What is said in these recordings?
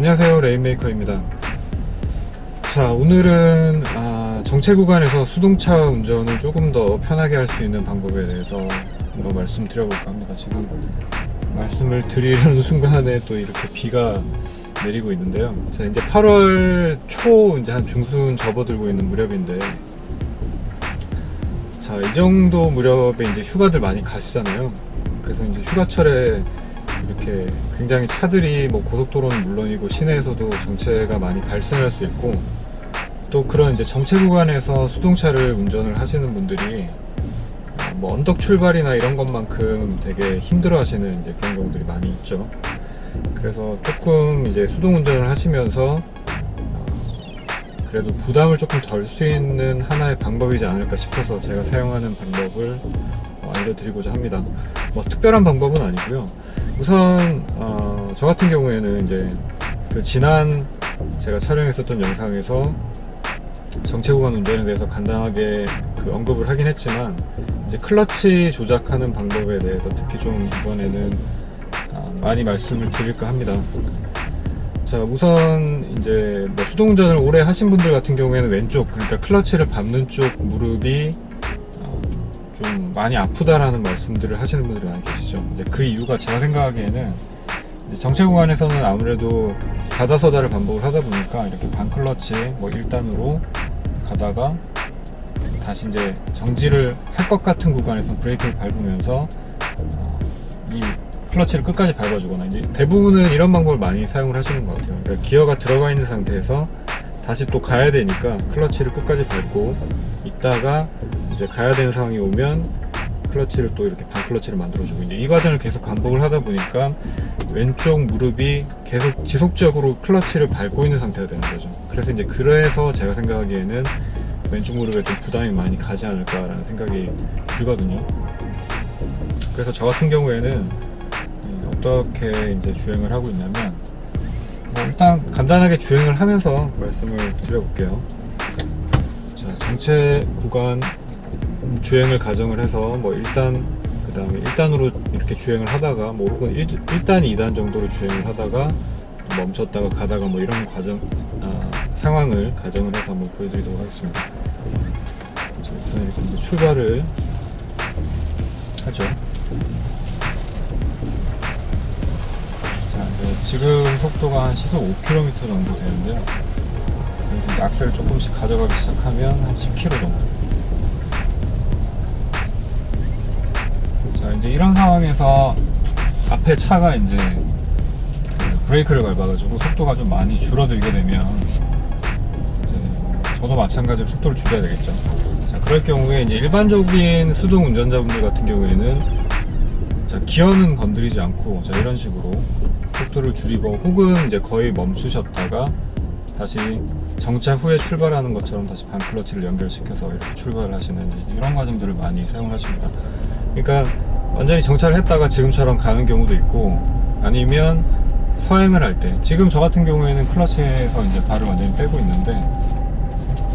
안녕하세요, 레인메이커입니다. 자, 오늘은 정체 구간에서 수동차 운전을 조금 더 편하게 할 수 있는 방법에 대해서 한번 말씀드려볼까 합니다. 지금 말씀을 드리는 순간에 또 이렇게 비가 내리고 있는데요. 자, 이제 8월 초 이제 한 중순 접어들고 있는 무렵인데, 자, 이 정도 무렵에 이제 휴가들 많이 가시잖아요. 그래서 이제 휴가철에 이렇게 굉장히 차들이 뭐 고속도로는 물론이고 시내에서도 정체가 많이 발생할 수 있고, 또 그런 이제 정체 구간에서 수동차를 운전을 하시는 분들이 뭐 언덕 출발이나 이런 것만큼 되게 힘들어 하시는 이제 그런 경우들이 많이 있죠. 그래서 조금 이제 수동 운전을 하시면서 그래도 부담을 조금 덜 수 있는 하나의 방법이지 않을까 싶어서 제가 사용하는 방법을 알려드리고자 합니다. 뭐 특별한 방법은 아니고요. 우선 저 같은 경우에는 이제 그 지난 제가 촬영했었던 영상에서 정체 구간 운전에 대해서 간단하게 그 언급을 하긴 했지만, 이제 클러치 조작하는 방법에 대해서 특히 좀 이번에는 많이 말씀을 드릴까 합니다. 자, 우선 이제 뭐 수동 운전을 오래 하신 분들 같은 경우에는 왼쪽, 그러니까 클러치를 밟는 쪽 무릎이 좀 많이 아프다라는 말씀들을 하시는 분들이 많이 계시죠. 이제 그 이유가 제가 생각하기에는 이제 정체 구간에서는 아무래도 가다서다를 반복을 하다 보니까 이렇게 반클러치 뭐 1단으로 가다가 다시 이제 정지를 할 것 같은 구간에서 브레이크를 밟으면서 이 클러치를 끝까지 밟아주거나, 이제 대부분은 이런 방법을 많이 사용을 하시는 것 같아요. 그러니까 기어가 들어가 있는 상태에서 다시 또 가야 되니까 클러치를 끝까지 밟고 있다가 이제 가야 되는 상황이 오면 클러치를 또 이렇게 반클러치를 만들어주고, 이제 이 과정을 계속 반복을 하다 보니까 왼쪽 무릎이 계속 지속적으로 클러치를 밟고 있는 상태가 되는 거죠. 그래서 제가 생각하기에는 왼쪽 무릎에 좀 부담이 많이 가지 않을까라는 생각이 들거든요. 그래서 저 같은 경우에는 어떻게 이제 주행을 하고 있냐면, 일단 간단하게 주행을 하면서 말씀을 드려볼게요. 자, 정체 구간 주행을 가정을 해서 뭐 1단, 그 다음에 1단으로 이렇게 주행을 하다가 뭐 혹은 1단, 2단 정도로 주행을 하다가 멈췄다가 가다가 뭐 이런 상황을 가정을 해서 한번 보여드리도록 하겠습니다. 자, 우선 이렇게 이제 출발을 하죠. 자, 지금 속도가 한 시속 5km 정도 되는데요. 그래서 악셀을 조금씩 가져가기 시작하면 한 10km 정도. 자, 이제 이런 상황에서 앞에 차가 이제 브레이크를 밟아가지고 속도가 좀 많이 줄어들게 되면 이제 저도 마찬가지로 속도를 줄여야 되겠죠. 자, 그럴 경우에 이제 일반적인 수동 운전자분들 같은 경우에는 자, 기어는 건드리지 않고 자, 이런 식으로 속도를 줄이고, 혹은 이제 거의 멈추셨다가 다시 정차 후에 출발하는 것처럼 다시 반클러치를 연결시켜서 이렇게 출발을 하시는 이런 과정들을 많이 사용하십니다. 그러니까 완전히 정차를 했다가 지금처럼 가는 경우도 있고, 아니면 서행을 할 때, 지금 저 같은 경우에는 클러치에서 이제 발을 완전히 빼고 있는데,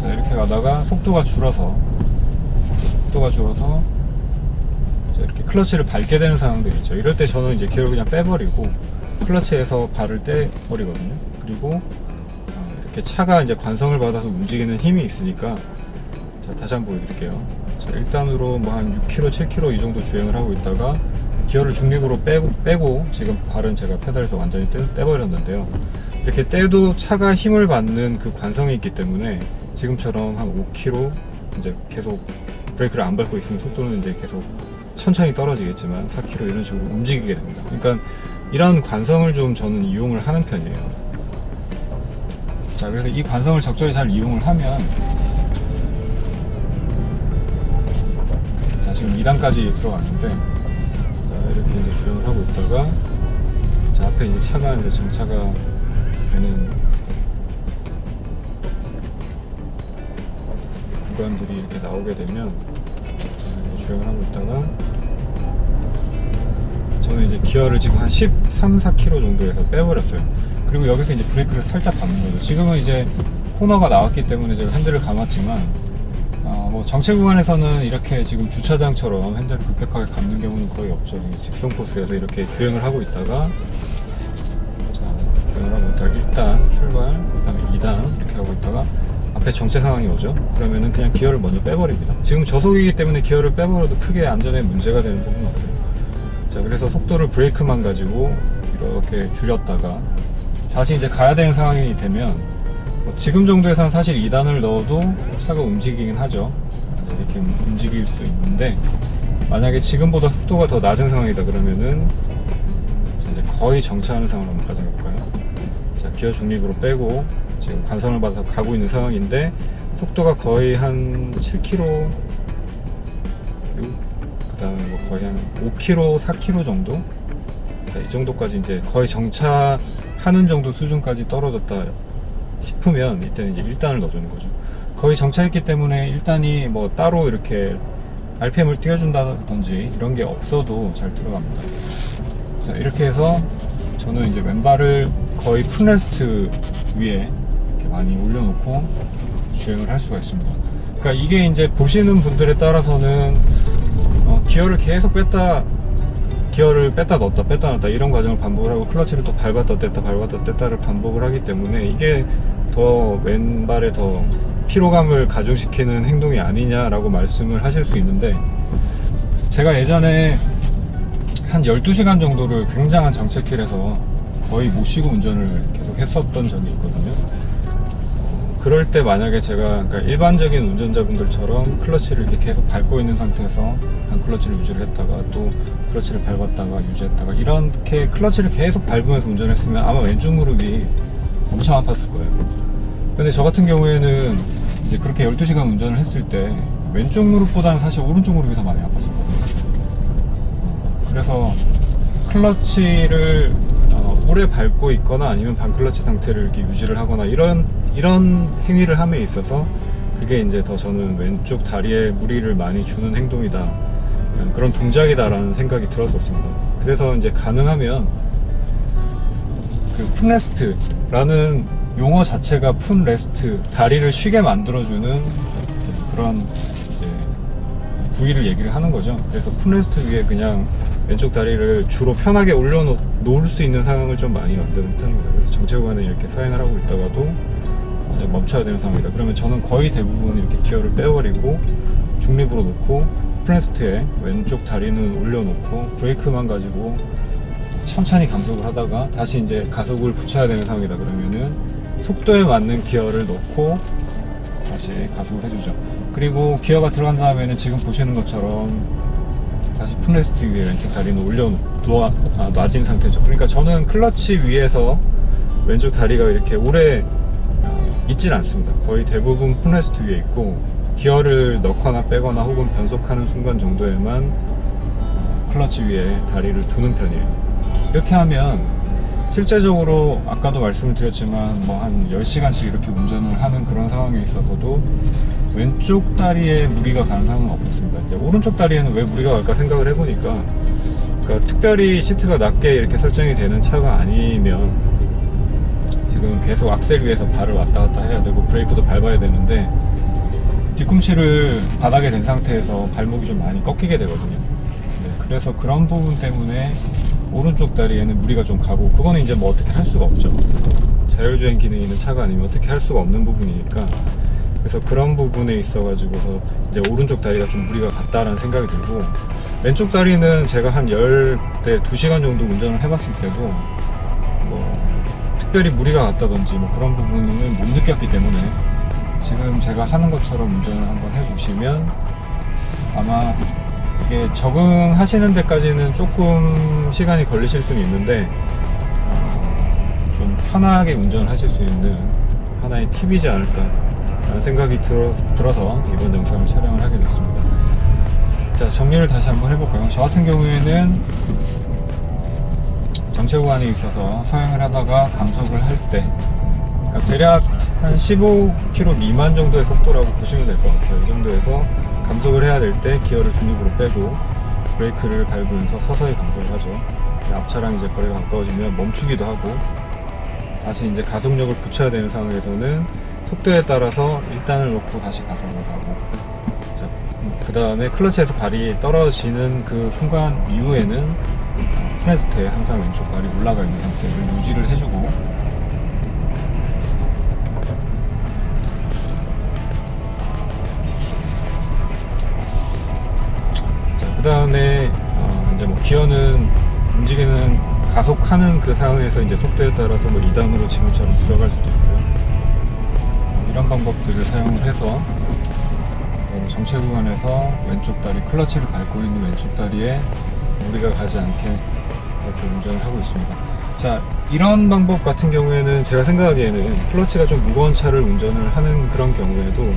자, 이렇게 가다가 속도가 줄어서 자, 이렇게 클러치를 밟게 되는 상황들이 있죠. 이럴 때 저는 이제 기어를 그냥 빼버리고 클러치에서 발을 떼버리거든요. 그리고 이렇게 차가 이제 관성을 받아서 움직이는 힘이 있으니까, 자, 다시 한번 보여드릴게요. 자, 1단으로 뭐 한 6km, 7km 이 정도 주행을 하고 있다가 기어를 중립으로 빼고 지금 발은 제가 페달에서 완전히 떼버렸는데요. 이렇게 떼도 차가 힘을 받는 그 관성이 있기 때문에 지금처럼 한 5km 이제 계속 브레이크를 안 밟고 있으면 속도는 이제 계속 천천히 떨어지겠지만 4km 이런 식으로 움직이게 됩니다. 그러니까 이런 관성을 좀 저는 이용을 하는 편이에요. 자, 그래서 이 관성을 적절히 잘 이용을 하면, 자, 지금 2단까지 들어갔는데, 자, 이렇게 이제 주행을 하고 있다가, 자, 앞에 이제 차가 이제 정차가 되는 구간들이 이렇게 나오게 되면, 자, 주행을 하고 있다가, 저는 이제 기어를 지금 한 13, 4km 정도에서 빼버렸어요. 그리고 여기서 이제 브레이크를 살짝 밟는 거죠. 지금은 이제 코너가 나왔기 때문에 제가 핸들을 감았지만, 뭐 정체 구간에서는 이렇게 지금 주차장처럼 핸들을 급격하게 감는 경우는 거의 없죠. 직선 코스에서 이렇게 주행을 하고 있다가, 자, 접근을 하고 있다가 1단 출발, 그 다음에 2단 이렇게 하고 있다가 앞에 정체 상황이 오죠. 그러면은 그냥 기어를 먼저 빼버립니다. 지금 저속이기 때문에 기어를 빼버려도 크게 안전에 문제가 되는 부분은 없어요. 자, 그래서 속도를 브레이크만 가지고 이렇게 줄였다가 다시 이제 가야 되는 상황이 되면 지금 정도에서는 사실 2단을 넣어도 차가 움직이긴 하죠. 이렇게 움직일 수 있는데, 만약에 지금보다 속도가 더 낮은 상황이다 그러면은 이제 거의 정차하는 상황으로 한번 가져볼까요? 자, 기어 중립으로 빼고 지금 관선을 받아서 가고 있는 상황인데 속도가 거의 한 7km, 그 다음에 뭐 거의 한 5km, 4km 정도? 자, 이 정도까지 이제 거의 정차하는 정도 수준까지 떨어졌다 싶으면 이때는 이제 1단을 넣어주는 거죠. 거의 정차했기 때문에 1단이 뭐 따로 이렇게 RPM을 띄워준다든지 이런 게 없어도 잘 들어갑니다. 자, 이렇게 해서 저는 이제 왼발을 거의 풀레스트 위에 이렇게 많이 올려놓고 주행을 할 수가 있습니다. 그러니까 이게 이제 보시는 분들에 따라서는 기어를 계속 기어를 뺐다 넣었다 뺐다 넣었다 이런 과정을 반복을 하고 클러치를 또 밟았다 뗐다 밟았다 뗐다를 반복을 하기 때문에 이게 더 왼발에 더 피로감을 가중시키는 행동이 아니냐라고 말씀을 하실 수 있는데, 제가 예전에 한 12시간 정도를 굉장한 정체길에서 거의 못 쉬고 운전을 계속 했었던 적이 있거든요. 그럴 때 만약에 제가 그러니까 일반적인 운전자분들처럼 클러치를 이렇게 계속 밟고 있는 상태에서 반 클러치를 유지를 했다가 또 클러치를 밟았다가 유지했다가 이렇게 클러치를 계속 밟으면서 운전했으면 아마 왼쪽 무릎이 엄청 아팠을 거예요. 근데 저 같은 경우에는 이제 그렇게 12시간 운전을 했을 때 왼쪽 무릎보다는 사실 오른쪽 무릎이 더 많이 아팠었거든요. 그래서 클러치를 오래 밟고 있거나 아니면 반클러치 상태를 이렇게 유지를 하거나 이런 행위를 함에 있어서 그게 이제 더 저는 왼쪽 다리에 무리를 많이 주는 행동이다, 그런 동작이다라는 생각이 들었었습니다. 그래서 이제 가능하면 그 풋레스트라는 용어 자체가 풋레스트, 다리를 쉬게 만들어주는 그런 이제 부위를 얘기를 하는 거죠. 그래서 풋레스트 위에 그냥 왼쪽 다리를 주로 편하게 올려놓을 수 있는 상황을 좀 많이 만드는 편입니다. 그래서 정체 구간에 이렇게 서행을 하고 있다가도 만약 멈춰야 되는 상황이다 그러면 저는 거의 대부분 이렇게 기어를 빼버리고 중립으로 놓고 풋레스트에 왼쪽 다리는 올려놓고 브레이크만 가지고 천천히 감속을 하다가 다시 이제 가속을 붙여야 되는 상황이다 그러면은 속도에 맞는 기어를 넣고 다시 가속을 해주죠. 그리고 기어가 들어간 다음에는 지금 보시는 것처럼 다시 풋레스트 위에 왼쪽 다리는 놔진 상태죠. 그러니까 저는 클러치 위에서 왼쪽 다리가 이렇게 오래 있진 않습니다. 거의 대부분 풋레스트 위에 있고 기어를 넣거나 빼거나 혹은 변속하는 순간 정도에만 클러치 위에 다리를 두는 편이에요. 이렇게 하면 실제적으로 아까도 말씀을 드렸지만 뭐 한 10시간씩 이렇게 운전을 하는 그런 상황에 있어서도 왼쪽 다리에 무리가 가는 상황은 없었습니다. 이제 오른쪽 다리에는 왜 무리가 갈까 생각을 해보니까, 그러니까 특별히 시트가 낮게 이렇게 설정이 되는 차가 아니면 지금 계속 악셀 위에서 발을 왔다 갔다 해야 되고 브레이크도 밟아야 되는데 뒤꿈치를 바닥에 댄 상태에서 발목이 좀 많이 꺾이게 되거든요. 네, 그래서 그런 부분 때문에 오른쪽 다리에는 무리가 좀 가고, 그거는 이제 뭐 어떻게 할 수가 없죠. 자율주행 기능이 있는 차가 아니면 어떻게 할 수가 없는 부분이니까. 그래서 그런 부분에 있어가지고서 이제 오른쪽 다리가 좀 무리가 갔다라는 생각이 들고, 왼쪽 다리는 제가 한 10대 2시간 정도 운전을 해봤을 때도 뭐 특별히 무리가 갔다든지 뭐 그런 부분은 못 느꼈기 때문에 지금 제가 하는 것처럼 운전을 한번 해보시면 아마 이게 적응하시는 데까지는 조금 시간이 걸리실 수는 있는데 좀 편하게 운전을 하실 수 있는 하나의 팁이지 않을까 라는 생각이 들어서 이번 영상을 촬영을 하게 됐습니다. 자, 정리를 다시 한번 해볼까요? 저 같은 경우에는 정체 구간에 있어서 서행을 하다가 감속을 할 때, 그러니까 대략 한 15km 미만 정도의 속도라고 보시면 될 것 같아요. 이 정도에서 감속을 해야 될 때 기어를 중립으로 빼고 브레이크를 밟으면서 서서히 감속을 하죠. 앞차랑 이제 거리가 가까워지면 멈추기도 하고 다시 이제 가속력을 붙여야 되는 상황에서는 속도에 따라서 1단을 놓고 다시 가속을 가고, 그 다음에 클러치에서 발이 떨어지는 그 순간 이후에는 풋레스트에 항상 왼쪽 발이 올라가 있는 상태를 유지를 해주고 그 다음에 이제 뭐 기어는 움직이는 가속하는 그 상황에서 이제 속도에 따라서 뭐 2단으로 지금처럼 들어갈 수도 있고요. 이런 방법들을 사용을 해서 정체 구간에서 왼쪽 다리, 클러치를 밟고 있는 왼쪽 다리에 무리가 가지 않게 이렇게 운전을 하고 있습니다. 자, 이런 방법 같은 경우에는 제가 생각하기에는 클러치가 좀 무거운 차를 운전을 하는 그런 경우에도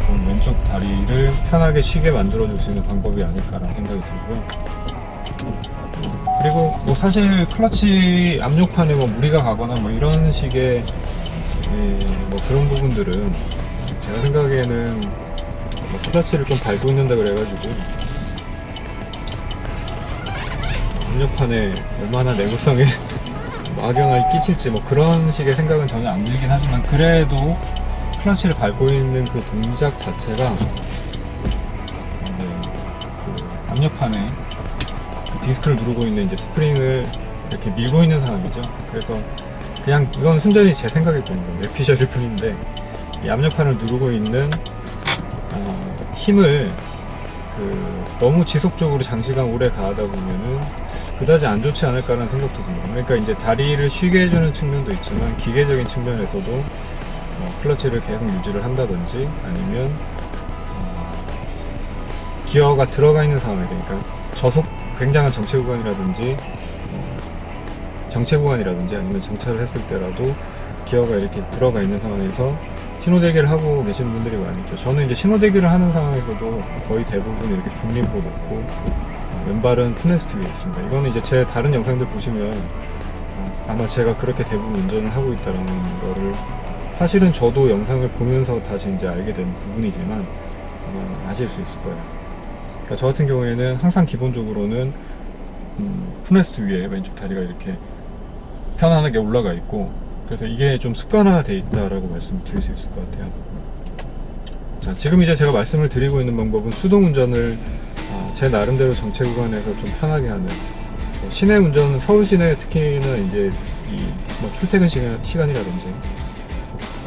좀 왼쪽 다리를 편하게 쉬게 만들어 줄 수 있는 방법이 아닐까라는 생각이 들고요. 그리고 뭐 사실 클러치 압력판에 뭐 무리가 가거나 뭐 이런 식의 뭐 그런 부분들은 제가 생각에는 뭐 클러치를 좀 밟고 있는다 그래가지고 압력판에 얼마나 내구성에 악영향을 끼칠지 뭐 그런 식의 생각은 전혀 안 들긴 하지만, 그래도 클러치를 밟고 있는 그 동작 자체가 이제 그 압력판에 그 디스크를 누르고 있는 이제 스프링을 이렇게 밀고 있는 상황이죠. 그래서 그냥 이건 순전히 제 생각일 뿐입니다. 뇌피셜일 뿐인데, 이 압력판을 누르고 있는 힘을 너무 지속적으로 장시간 오래 가하다 보면은 그다지 안 좋지 않을까라는 생각도 듭니다. 그러니까 이제 다리를 쉬게 해주는 측면도 있지만, 기계적인 측면에서도 클러치를 계속 유지를 한다든지, 아니면 기어가 들어가 있는 상황이 되니까 저속 굉장한 정체 구간이라든지 아니면 정차를 했을 때라도 기어가 이렇게 들어가 있는 상황에서 신호대기를 하고 계시는 분들이 많이 있죠. 저는 이제 신호대기를 하는 상황에서도 거의 대부분 이렇게 중립보 놓고 왼발은 푸네스트 위에 있습니다. 이거는 이제 제 다른 영상들 보시면 아마 제가 그렇게 대부분 운전을 하고 있다는 거를, 사실은 저도 영상을 보면서 다시 이제 알게 된 부분이지만 아실 수 있을 거예요. 그러니까 저 같은 경우에는 항상 기본적으로는 푸네스트 위에 왼쪽 다리가 이렇게 편안하게 올라가 있고, 그래서 이게 좀 습관화되어 있다라고 말씀을 드릴 수 있을 것 같아요. 자, 지금 이제 제가 말씀을 드리고 있는 방법은 수동 운전을 제 나름대로 정체 구간에서 좀 편하게 하는, 시내 운전, 서울 시내 특히나 이제 뭐 출퇴근 시간이라든지,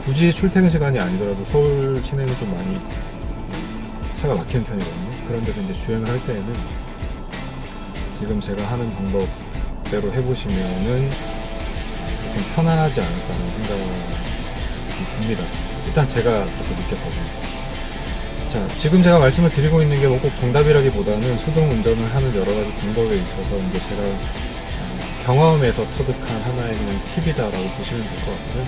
굳이 출퇴근 시간이 아니더라도 서울 시내는 좀 많이 차가 막히는 편이거든요. 그런 데서 이제 주행을 할 때에는 지금 제가 하는 방법대로 해보시면은 조금 편안하지 않을까라는 생각이 듭니다. 일단 제가 그렇게 느꼈거든요. 자, 지금 제가 말씀을 드리고 있는 게 뭐 꼭 정답이라기보다는 수동 운전을 하는 여러 가지 방법에 있어서 이제 제가 경험에서 터득한 하나의 그냥 팁이다라고 보시면 될 것 같고요.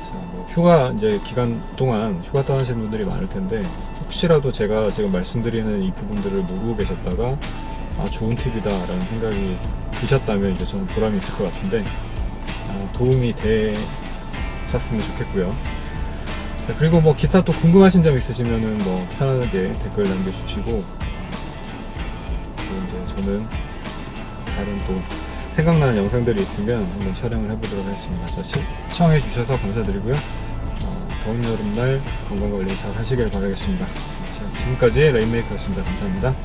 자, 뭐 휴가 이제 기간 동안 휴가 떠나시는 분들이 많을 텐데, 혹시라도 제가 지금 말씀드리는 이 부분들을 모르고 계셨다가 좋은 팁이다라는 생각이 드셨다면 이제 저는 보람이 있을 것 같은데, 도움이 되셨으면 좋겠고요. 자, 그리고 뭐 기타 또 궁금하신 점 있으시면은 뭐 편안하게 댓글 남겨주시고, 그리고 이제 저는 다른 또 생각나는 영상들이 있으면 한번 촬영을 해보도록 하겠습니다. 자, 시청해 주셔서 감사드리고요. 더운 여름날 건강관리 잘 하시길 바라겠습니다. 자, 지금까지 레인메이커였습니다. 감사합니다.